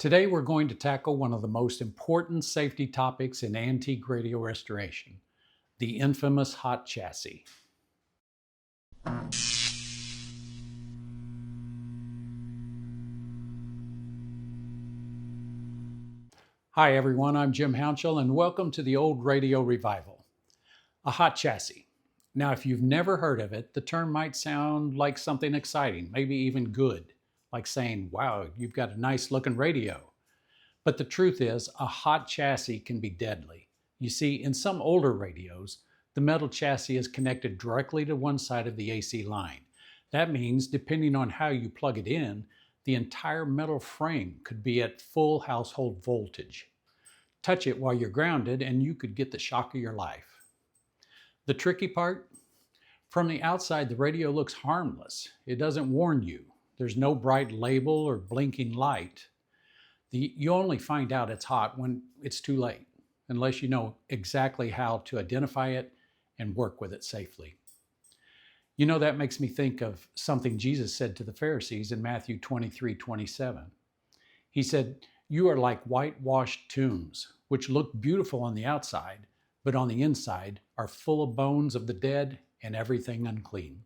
Today we're going to tackle one of the most important safety topics in antique radio restoration, the infamous hot chassis. Hi everyone, I'm Jim Hounshell and welcome to the Old Radio Revival. A hot chassis. Now if you've never heard of it, the term might sound like something exciting, maybe even good, like saying, wow, you've got a nice looking radio. But the truth is, a hot chassis can be deadly. You see, in some older radios, the metal chassis is connected directly to one side of the AC line. That means, depending on how you plug it in, the entire metal frame could be at full household voltage. Touch it while you're grounded and you could get the shock of your life. The tricky part? From the outside, the radio looks harmless. It doesn't warn you. There's no bright label or blinking light. You only find out it's hot when it's too late, unless you know exactly how to identify it and work with it safely. You know, that makes me think of something Jesus said to the Pharisees in Matthew 23:27. He said, "You are like whitewashed tombs, which look beautiful on the outside, but on the inside are full of bones of the dead and everything unclean."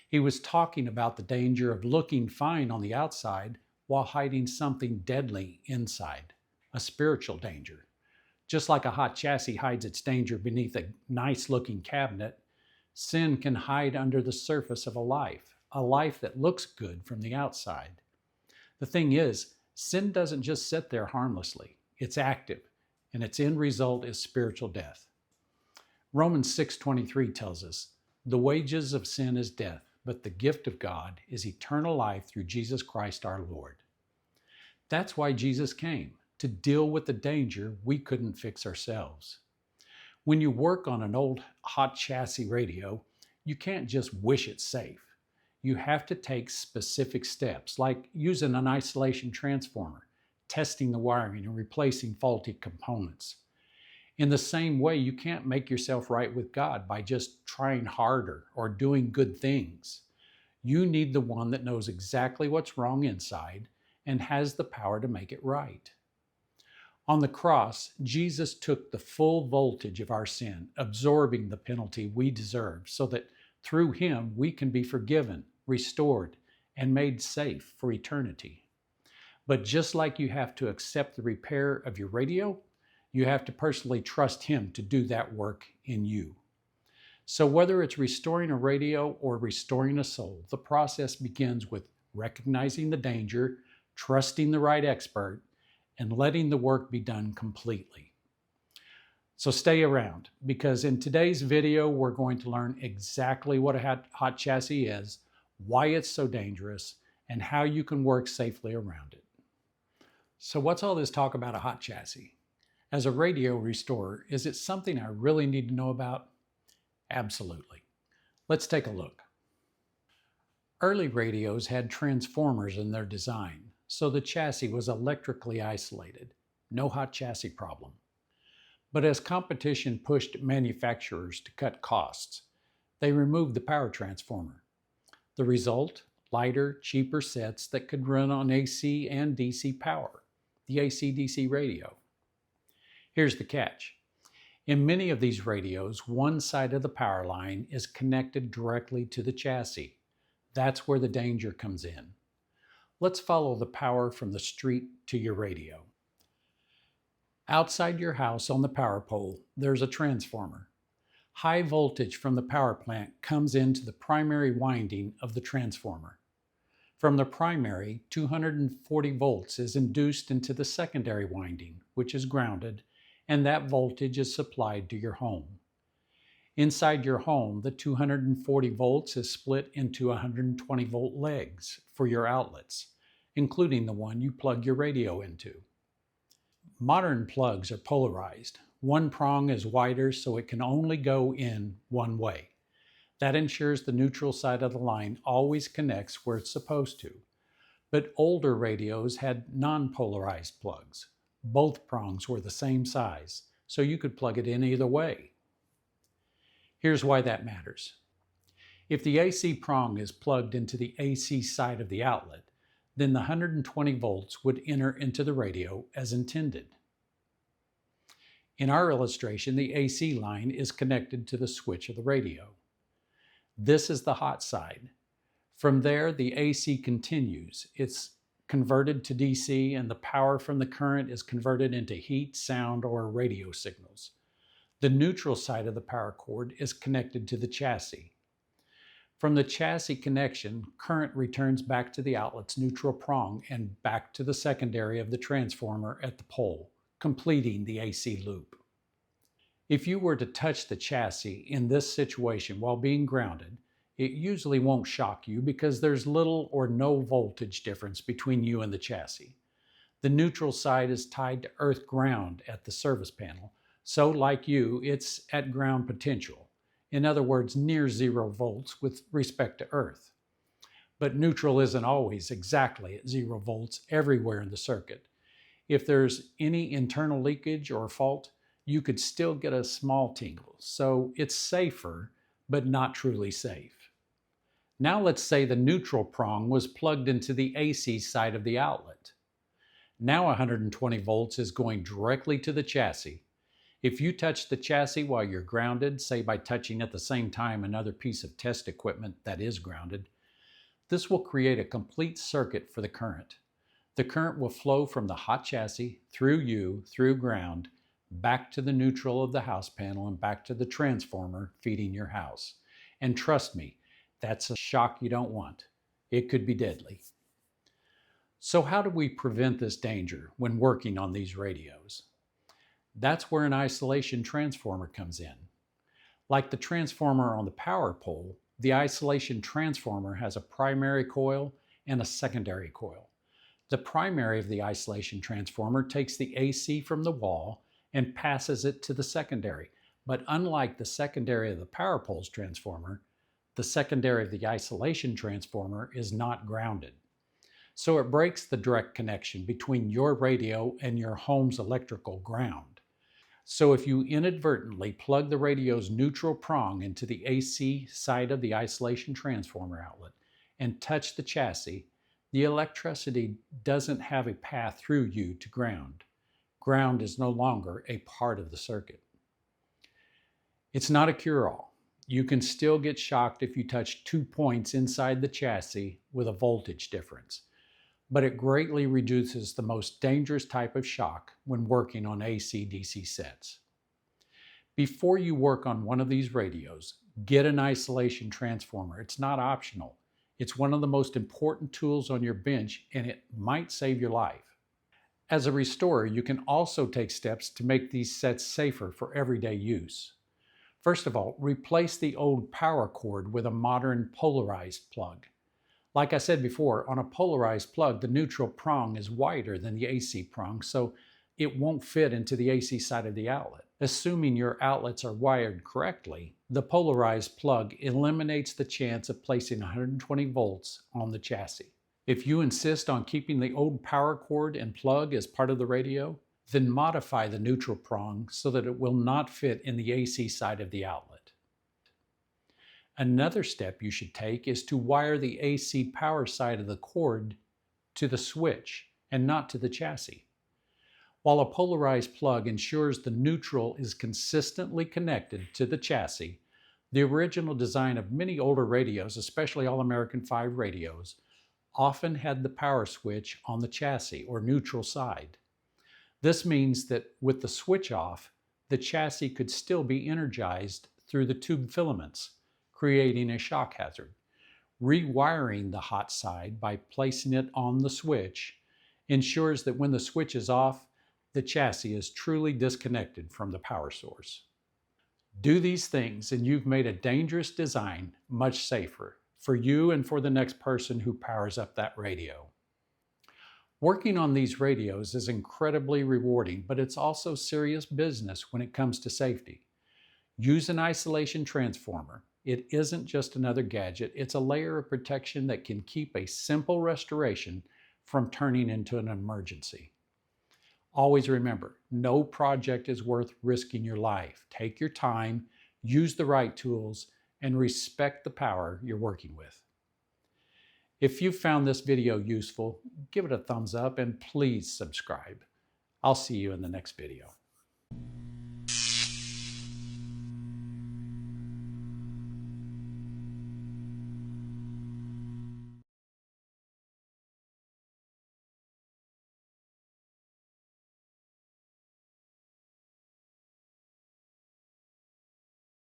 He was talking about the danger of looking fine on the outside while hiding something deadly inside, a spiritual danger. Just like a hot chassis hides its danger beneath a nice-looking cabinet, sin can hide under the surface of a life that looks good from the outside. The thing is, sin doesn't just sit there harmlessly. It's active, and its end result is spiritual death. Romans 6:23 tells us, "The wages of sin is death, but the gift of God is eternal life through Jesus Christ our Lord." That's why Jesus came, to deal with the danger we couldn't fix ourselves. When you work on an old hot chassis radio, you can't just wish it safe. You have to take specific steps, like using an isolation transformer, testing the wiring, and replacing faulty components. In the same way, you can't make yourself right with God by just trying harder or doing good things. You need the one that knows exactly what's wrong inside and has the power to make it right. On the cross, Jesus took the full voltage of our sin, absorbing the penalty we deserve, so that through him we can be forgiven, restored, and made safe for eternity. But just like you have to accept the repair of your radio, you have to personally trust him to do that work in you. So whether it's restoring a radio or restoring a soul, the process begins with recognizing the danger, trusting the right expert, and letting the work be done completely. So stay around, because in today's video, we're going to learn exactly what a hot chassis is, why it's so dangerous, and how you can work safely around it. So what's all this talk about a hot chassis? As a radio restorer, is it something I really need to know about? Absolutely. Let's take a look. Early radios had transformers in their design, so the chassis was electrically isolated. No hot chassis problem. But as competition pushed manufacturers to cut costs, they removed the power transformer. The result? Lighter, cheaper sets that could run on AC and DC power, the AC-DC radio. Here's the catch. In many of these radios, one side of the power line is connected directly to the chassis. That's where the danger comes in. Let's follow the power from the street to your radio. Outside your house on the power pole, there's a transformer. High voltage from the power plant comes into the primary winding of the transformer. From the primary, 240 volts is induced into the secondary winding, which is grounded, and that voltage is supplied to your home. Inside your home, the 240 volts is split into 120 volt legs for your outlets, including the one you plug your radio into. Modern plugs are polarized. One prong is wider so it can only go in one way. That ensures the neutral side of the line always connects where it's supposed to. But older radios had non-polarized plugs. Both prongs were the same size, so you could plug it in either way. Here's why that matters. If the AC prong is plugged into the AC side of the outlet, then the 120 volts would enter into the radio as intended. In our illustration, the AC line is connected to the switch of the radio. This is the hot side. From there, the AC continues. It's converted to DC, and the power from the current is converted into heat, sound, or radio signals. The neutral side of the power cord is connected to the chassis. From the chassis connection, current returns back to the outlet's neutral prong and back to the secondary of the transformer at the pole, completing the AC loop. If you were to touch the chassis in this situation while being grounded, it usually won't shock you because there's little or no voltage difference between you and the chassis. The neutral side is tied to earth ground at the service panel, so like you, it's at ground potential. In other words, near 0 volts with respect to earth. But neutral isn't always exactly at 0 volts everywhere in the circuit. If there's any internal leakage or fault, you could still get a small tingle, so it's safer, but not truly safe. Now let's say the neutral prong was plugged into the AC side of the outlet. Now 120 volts is going directly to the chassis. If you touch the chassis while you're grounded, say by touching at the same time another piece of test equipment that is grounded, this will create a complete circuit for the current. The current will flow from the hot chassis, through you, through ground, back to the neutral of the house panel and back to the transformer feeding your house. And trust me, that's a shock you don't want. It could be deadly. So how do we prevent this danger when working on these radios? That's where an isolation transformer comes in. Like the transformer on the power pole, the isolation transformer has a primary coil and a secondary coil. The primary of the isolation transformer takes the AC from the wall and passes it to the secondary. But unlike the secondary of the power pole's transformer, the secondary of the isolation transformer is not grounded. So it breaks the direct connection between your radio and your home's electrical ground. So if you inadvertently plug the radio's neutral prong into the AC side of the isolation transformer outlet and touch the chassis, the electricity doesn't have a path through you to ground. Ground is no longer a part of the circuit. It's not a cure-all. You can still get shocked if you touch 2 points inside the chassis with a voltage difference, but it greatly reduces the most dangerous type of shock when working on AC-DC sets. Before you work on one of these radios, get an isolation transformer. It's not optional. It's one of the most important tools on your bench, and it might save your life. As a restorer, you can also take steps to make these sets safer for everyday use. First of all, replace the old power cord with a modern polarized plug. Like I said before, on a polarized plug, the neutral prong is wider than the AC prong, so it won't fit into the AC side of the outlet. Assuming your outlets are wired correctly, the polarized plug eliminates the chance of placing 120 volts on the chassis. If you insist on keeping the old power cord and plug as part of the radio, then modify the neutral prong so that it will not fit in the AC side of the outlet. Another step you should take is to wire the AC power side of the cord to the switch and not to the chassis. While a polarized plug ensures the neutral is consistently connected to the chassis, the original design of many older radios, especially All-American 5 radios, often had the power switch on the chassis or neutral side. This means that with the switch off, the chassis could still be energized through the tube filaments, creating a shock hazard. Rewiring the hot side by placing it on the switch ensures that when the switch is off, the chassis is truly disconnected from the power source. Do these things and you've made a dangerous design much safer for you and for the next person who powers up that radio. Working on these radios is incredibly rewarding, but it's also serious business when it comes to safety. Use an isolation transformer. It isn't just another gadget, it's a layer of protection that can keep a simple restoration from turning into an emergency. Always remember, no project is worth risking your life. Take your time, use the right tools, and respect the power you're working with. If you found this video useful, give it a thumbs up and please subscribe. I'll see you in the next video.